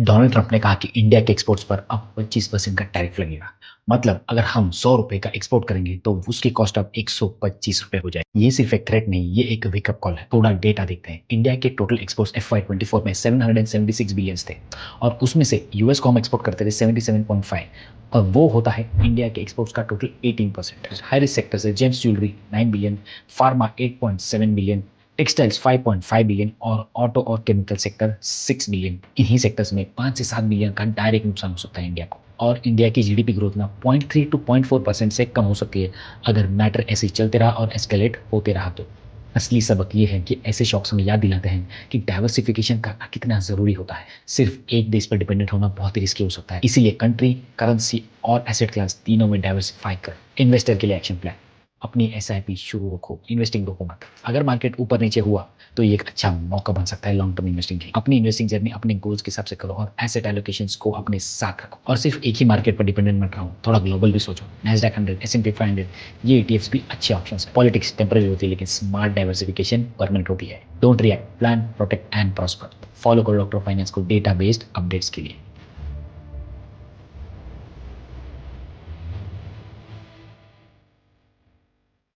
Donald Trump ने कहा कि इंडिया के एक्सपोर्ट्स पर अब 25% का टैरिफ लगेगा। मतलब अगर हम 100 रुपए का एक्सपोर्ट करेंगे तो उसकी कॉस्ट अब 125 रुपए हो जाए। ये सिर्फ एक थ्रेट नहीं, ये एक वेकअप कॉल है। थोड़ा डेटा देखते हैं। इंडिया के टोटल एक्सपोर्ट्स FY24 में 776 बिलियन थे और उसमें से यूएस को हम एक्सपोर्ट करते थे 77.5 और वो होता है इंडिया के एक्सपोर्ट्स का टोटल 18%। हाई रिस्क सेक्टर से James jewellery 9 billion, pharma 8.7 billion, textiles 5.5 billion और ऑटो और केमिकल सेक्टर 6 बिलियन। इन्हीं सेक्टर्स में 5 से 7 बिलियन का डायरेक्ट नुकसान हो सकता है इंडिया को। और इंडिया की जीडीपी ग्रोथ ना 0.3 to 0.4% से कम हो सकती है अगर मैटर ऐसे ही चलते रहा और एस्केलेट होते रहा तो। असली सबक ये है कि ऐसे शॉक्स हमें याद दिलाते हैं कि डाइवर्सिफिकेशन करना कितना जरूरी होता है। सिर्फ एक देश पर डिपेंडेंट होना बहुत ही रिस्की हो सकता है। इसीलिए कंट्री, करेंसी और एसेट क्लास तीनों में डाइवर्सिफाई कर। इन्वेस्टर के लिए एक्शन प्लान, अपनी एसआईपी शुरू रखो, इन्वेस्टिंग रोको मत। अगर मार्केट ऊपर नीचे हुआ तो ये एक अच्छा मौका बन सकता है लॉन्ग टर्म इन्वेस्टिंग के लिए। अपनी इन्वेस्टिंग जर्नी अपने गोल्स के हिसाब से करो और एसेट एलोकेशंस को अपने साथ रखो और सिर्फ एक ही मार्केट पर डिपेंडेंट मत रहो, थोड़ा ग्लोबल भी सोचो। नैस्डैक 100, S&P 500, ये ईटीएफ्स भी अच्छे ऑप्शन है। पॉलिटिक्स टेम्पररी होती है लेकिन स्मार्ट डाइवर्सिफिकेशन परमानेंट होती है। Don't react, plan, protect and prosper. Follow करो डॉक्टर फाइनेंस को डेटा बेस्ड अपडेट्स के लिए।